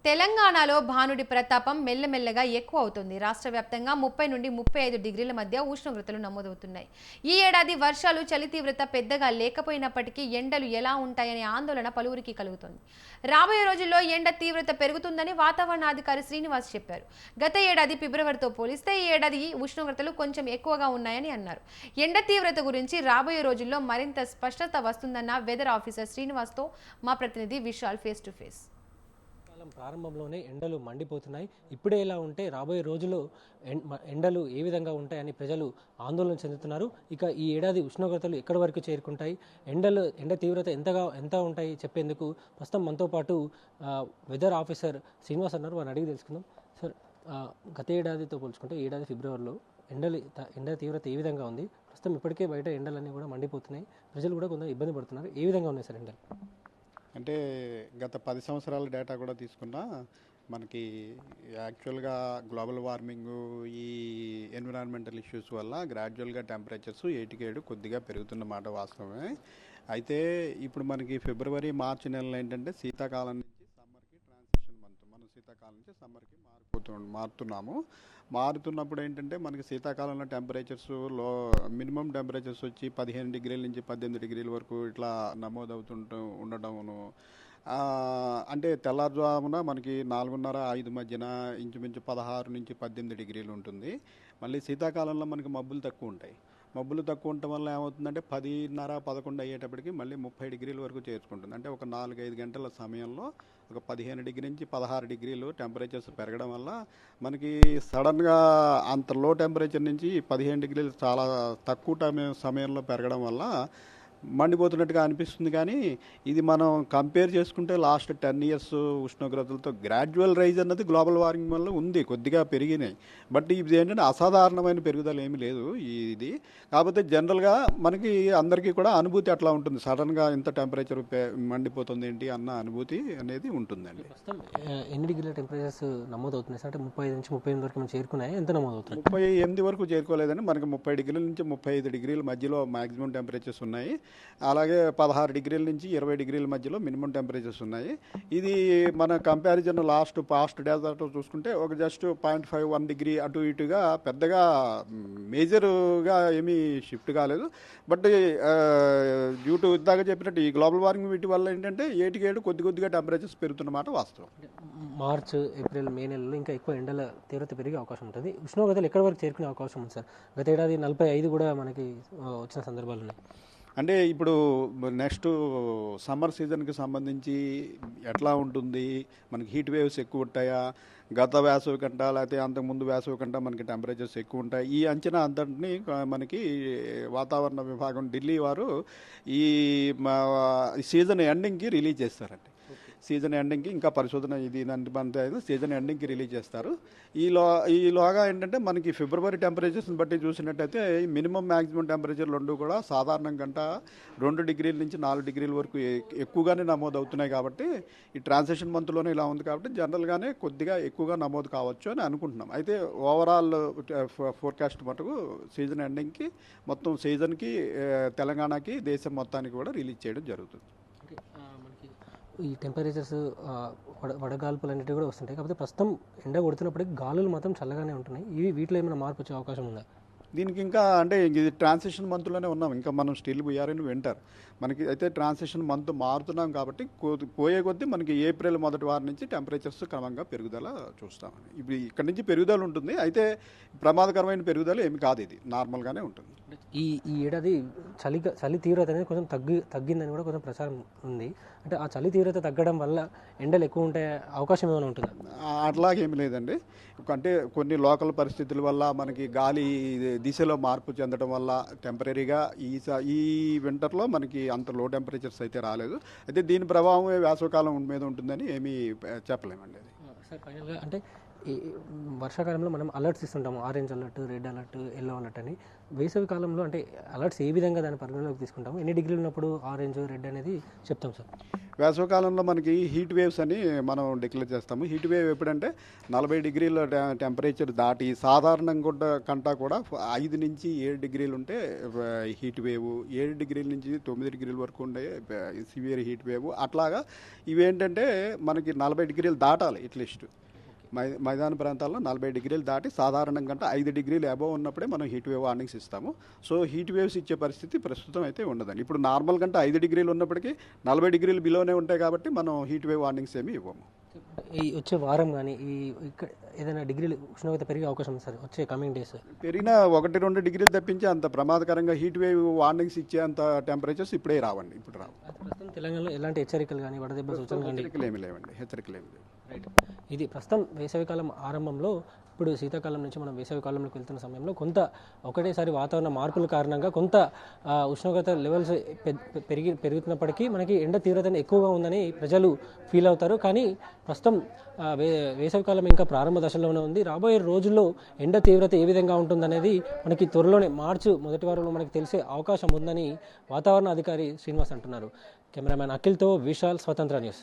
తెలంగాణలో భానుడి ప్రతాపం మెల్లమెల్లగా ఎక్కువ అవుతుంది. రాష్ట్ర వ్యాప్తంగా 30 నుండి 35 డిగ్రీల మధ్య ఉష్ణోగ్రతలు నమోదవుతున్నాయి. ఈ ఏడాది వర్షాలు చలి తీవ్రత పెద్దగా లేకపోయినప్పటికీ ఎండలు ఎలా ఉంటాయనే ఆందోళన పలువురికి కలుగుతుంది. రాబోయే రోజుల్లో ఎండ తీవ్రత పెరుగుతుందని వాతావరణాధికారి శ్రీనివాస్ చెప్పారు. గత ఏడాది ఫిబ్రవరితో పోలిస్తే ఈ ఏడాది ఉష్ణోగ్రతలు కొంచెం ఎక్కువగా ఉన్నాయని అన్నారు. ఎండ తీవ్రత గురించి రాబోయే రోజుల్లో మరింత స్పష్టత వస్తుందన్న వెదర్ ఆఫీసర్ శ్రీనివాస్తో మా ప్రతినిధి విశాల్ ఫేస్ టు ఫేస్. ప్రారంభంలోనే ఎండలు మండిపోతున్నాయి. ఇప్పుడే ఇలా ఉంటే రాబోయే రోజుల్లో ఎండలు ఏ విధంగా ఉంటాయని ప్రజలు ఆందోళన చెందుతున్నారు. ఇక ఈ ఏడాది ఉష్ణోగ్రతలు ఎక్కడి వరకు చేరుకుంటాయి, ఎండ తీవ్రత ఎంత ఉంటాయి చెప్పేందుకు ప్రస్తుతం మనతో పాటు వెదర్ ఆఫీసర్ శ్రీనివాస్ అన్నారు. వారిని అడిగి తెలుసుకుందాం. సార్, గత ఏడాదితో పోల్చుకుంటే ఏడాది ఫిబ్రవరిలో ఎండ తీవ్రత ఏ విధంగా ఉంది? ప్రస్తుతం ఇప్పటికే బయట ఎండలన్నీ కూడా మండిపోతున్నాయి. ప్రజలు కూడా కొంత ఇబ్బంది పడుతున్నారు. ఏ విధంగా ఉన్నాయి సార్ ఎండలు? అంటే గత 10 సంవత్సరాల డేటా కూడా తీసుకున్నా మనకి యాక్చువల్గా గ్లోబల్ వార్మింగ్, ఈ ఎన్విరాన్మెంటల్ ఇష్యూస్ వల్ల గ్రాడ్యువల్గా టెంపరేచర్స్ 7 కొద్దిగా పెరుగుతున్నమాట వాస్తవమే. అయితే ఇప్పుడు మనకి ఫిబ్రవరి మార్చి నెలలో ఏంటంటే శీతాకాలం నుంచి సమ్మర్కి ట్రాన్సిషన్ మంత్. మనం శీతాకాలం నుంచి సమ్మర్కి మారుతున్నప్పుడు ఏంటంటే మనకి శీతాకాలంలో టెంపరేచర్స్ మినిమం టెంపరేచర్స్ వచ్చి 15 డిగ్రీల నుంచి 18 డిగ్రీల వరకు ఇట్లా ఉండటమును, అంటే తెల్లారుజామున మనకి 4:30-5 మధ్యన ఇంచుమించు 16 నుంచి 18 డిగ్రీలు ఉంటుంది. మళ్ళీ శీతాకాలంలో మనకి మబ్బులు తక్కువ ఉంటాయి. మబ్బులు తక్కువ ఉండటం వల్ల ఏమవుతుందంటే 10:30-11 అయ్యేటప్పటికి మళ్ళీ 30 డిగ్రీల వరకు చేర్చుకుంటుంది. అంటే ఒక 4-5 గంటల సమయంలో ఒక 15 డిగ్రీ నుంచి 16 డిగ్రీలు టెంపరేచర్స్ పెరగడం వల్ల మనకి సడన్గా అంత లో టెంపరేచర్ నుంచి 15 డిగ్రీలు చాలా తక్కువ సమయంలో పెరగడం వల్ల మండిపోతున్నట్టుగా అనిపిస్తుంది. కానీ ఇది మనం కంపేర్ చేసుకుంటే లాస్ట్ 10 ఇయర్స్ ఉష్ణోగ్రతలతో గ్రాడ్యువల్ రైజ్ అన్నది గ్లోబల్ వార్మింగ్ వల్ల ఉంది, కొద్దిగా పెరిగినాయి. బట్ ఇది ఏంటంటే అసాధారణమైన పెరుగుదల ఏమీ లేదు ఇది. కాకపోతే జనరల్గా మనకి అందరికీ కూడా అనుభూతి అట్లా ఉంటుంది, సడన్గా ఇంత టెంపరేచర్ మండిపోతుంది ఏంటి అన్న అనుభూతి అనేది ఉంటుందండి. ప్రస్తుతం ఎన్ని డిగ్రీల టెంపరేచర్స్ నమోదవుతున్నాయి సార్? అంటే 35 నుంచి 38 వరకు మనం చేరుకున్నాయి. ఎంత నమోదవుతుంది? 38 వరకు చేరుకోలేదని మనకి 30 డిగ్రీల నుంచి 35 డిగ్రీల మధ్యలో మాక్సిమం టెంపరేచర్స్ ఉన్నాయి. అలాగే 16 డిగ్రీల నుంచి 20 డిగ్రీల మధ్యలో మినిమం టెంపరేచర్స్ ఉన్నాయి. ఇది మన కంపారిజన్ పాస్ట్ డేటాతో చూసుకుంటే ఒక జస్ట్ 0.51 డిగ్రీ అటు ఇటుగా పెద్దగా మేజర్గా ఏమీ షిఫ్ట్ కాలేదు. బట్ డ్యూ టు ఇందాక చెప్పినట్టు ఈ గ్లోబల్ వార్మింగ్ వీటి వల్ల ఏంటంటే 7 కొద్దిగా టెంపరేచర్స్ పెరుగుతున్నమాట వాస్తవం. మార్చ్, ఏప్రిల్, మే నెలలో ఇంకా ఎక్కువ ఎండల తీవ్రత పెరిగే అవకాశం ఉంటుంది. ఉష్ణోగ్రతలు ఎక్కడి వరకు చేరుకునే అవకాశం ఉంది సార్? గత ఏడాది 45 కూడా మనకి వచ్చిన సందర్భాలు ఉన్నాయి. అంటే ఇప్పుడు నెక్స్ట్ సమ్మర్ సీజన్కి సంబంధించి ఎట్లా ఉంటుంది, మనకి హీట్ వేవ్స్ ఎక్కువ ఉంటాయా, గత వేసవి కంట లేకపోతే అంతకుముందు వేసవి కంట మనకి టెంపరేచర్స్ ఎక్కువ ఉంటాయి, ఈ అంచనా అంతటిని మనకి వాతావరణ విభాగం ఢిల్లీ వారు ఈ సీజన్ ఎండింగ్కి రిలీజ్ చేస్తారండి. సీజన్ ఎండింగ్కి ఇంకా పరిశోధన ఇది సీజన్ ఎండింగ్కి రిలీజ్ చేస్తారు. ఈలోగా ఏంటంటే మనకి ఫిబ్రవరి టెంపరేచర్స్ని బట్టి చూసినట్టయితే మినిమం మ్యాక్సిమం టెంపరేచర్ రెండు కూడా సాధారణం కంట 2 డిగ్రీల నుంచి 4 డిగ్రీల వరకు ఎక్కువగానే నమోదు అవుతున్నాయి. కాబట్టి ఈ ట్రాన్సిషన్ మంత్లోనే ఇలా ఉంది కాబట్టి జనరల్గానే కొద్దిగా ఎక్కువగా నమోదు కావచ్చు అని అనుకుంటున్నాం. అయితే ఓవరాల్ ఫోర్కాస్ట్ మటుకు సీజన్ ఎండింగ్కి మొత్తం సీజన్కి తెలంగాణకి దేశం మొత్తానికి కూడా రిలీజ్ చేయడం జరుగుతుంది. ఈ టెంపరేచర్స్ వడగాల్పులు అనేటివి కూడా వస్తుంటాయి. కాకపోతే ప్రస్తుతం ఎండ కొడుతున్నప్పటికీ గాలులు మాత్రం చల్లగానే ఉంటున్నాయి. వీటిలో ఏమైనా మార్పు వచ్చే అవకాశం ఉందా? దీనికి ఇంకా అంటే ఇది ట్రాన్సిషన్ మంత్లోనే ఉన్నాం, ఇంకా మనం స్టిల్ వీఆర్ఎన్ వింటర్. మనకి అయితే ట్రాన్సిషన్ మంత్ మారుతున్నాం కాబట్టి పోయే కొద్దీ మనకి ఏప్రిల్ మొదటి వారం నుంచి టెంపరేచర్స్ క్రమంగా పెరుగుదల చూస్తామని. ఇప్పుడు ఇక్కడ నుంచి పెరుగుదల ఉంటుంది, అయితే ప్రమాదకరమైన పెరుగుదల ఏమి కాదు, ఇది నార్మల్గానే ఉంటుంది. ఈ ఏడాది చలి తీవ్రత అనేది కొంచెం తగ్గిందని కూడా కొంచెం ప్రచారం ఉంది. అంటే ఆ చలి తీవ్రత తగ్గడం వల్ల ఎండలు ఎక్కువ ఉంటే అవకాశం ఏమైనా ఉంటుందా? అట్లాగేమి లేదండి. అంటే కొన్ని లోకల్ పరిస్థితుల వల్ల మనకి గాలి దిశలో మార్పు చెందడం వల్ల టెంపరీగా ఈ వింటర్లో మనకి అంత లో టెంపరేచర్స్ అయితే రాలేదు. అయితే దీని ప్రభావం వేసవికాలం మీద ఉంటుందని ఏమీ చెప్పలేమండి. అది సార్, ఫైనల్గా అంటే ఈ వర్షాకాలంలో మనం అలర్ట్స్ ఇస్తుంటాము, orange alert, red alert, yellow alert అని. వేసవి కాలంలో అంటే అలర్ట్స్ ఏ విధంగా దాని పరిగణలోకి తీసుకుంటాము, ఎన్ని డిగ్రీలు ఉన్నప్పుడు ఆరెంజ్, రెడ్ అనేది చెప్తాం సార్? వేసవికాలంలో మనకి హీట్ వేవ్స్ అని మనం డిక్లేర్ చేస్తాము. హీట్ వేవ్ ఎప్పుడంటే 40 డిగ్రీల టెంపరేచర్ దాటి సాధారణంగా కంటా కూడా 5 నుంచి 7 డిగ్రీలు ఉంటే హీట్ వేవ్, 7 డిగ్రీల నుంచి 9 డిగ్రీల వరకు ఉండే సివియర్ హీట్ వేవ్. అట్లాగా ఇవేంటంటే మనకి 40 డిగ్రీలు దాటాలి అట్లీస్ట్. మైదాన ప్రాంతాల్లో 40 డిగ్రీలు దాటి సాధారణంగా 5 డిగ్రీలు అబోవ్ ఉన్నప్పుడే మనం హీట్ వేవ్ వార్నింగ్స్ ఇస్తాము. సో హీట్ వేవ్స్ ఇచ్చే పరిస్థితి ప్రస్తుతం అయితే ఉండదండి. ఇప్పుడు నార్మల్ కంటే 5 డిగ్రీలు ఉన్నప్పటికీ 40 డిగ్రీలు బిలోనే ఉంటాయి కాబట్టి మనం హీట్ వేవ్ వార్నింగ్స్ ఏమీ ఇవ్వము. ఈ వచ్చే వారం కానీ ఇక్కడ ఏదైనా డిగ్రీలు ఉష్ణోగ్రత పెరిగే అవకాశం ఉంది సార్ వచ్చే కమింగ్ డేస్? పెరిగిన 1-2 డిగ్రీలు తప్పించి అంత ప్రమాదకరంగా హీట్ వేవ్ వార్నింగ్స్ ఇచ్చే అంత టెంపరేచర్స్ ఇప్పుడే రావండి. ఇప్పుడు రావు. ప్రస్తుతం తెలంగాణలో ఎలాంటి హెచ్చరికలు కానీ వడదెబ్బ సూచనలు కానీ? హెచ్చరికలు ఏమి లేవండి. హెచ్చరికలు ఏమి లేవు. రైట్. ఇది ప్రస్తుతం వేసవికాలం ఆరంభంలో, ఇప్పుడు శీతాకాలం నుంచి మనం వేసవికాలంలోకి వెళ్తున్న సమయంలో ఒకటేసారి వాతావరణ మార్పుల కారణంగా కొంత ఉష్ణోగ్రత లెవెల్స్ పెరుగుతున్నప్పటికీ మనకి ఎండ తీవ్రత ఎక్కువగా ఉందని ప్రజలు ఫీల్ అవుతారు. కానీ ప్రస్తుతం వేసవికాలం ఇంకా ప్రారంభ దశలోనే ఉంది. రాబోయే రోజుల్లో ఎండ తీవ్రత ఏ విధంగా ఉంటుందనేది మనకి త్వరలోనే మార్చి మొదటి వారంలో మనకి తెలిసే అవకాశం ఉందని వాతావరణ అధికారి శ్రీనివాస్ అంటున్నారు. కెమెరామ్యాన్ అఖిల్తో విశాల్, స్వతంత్ర న్యూస్.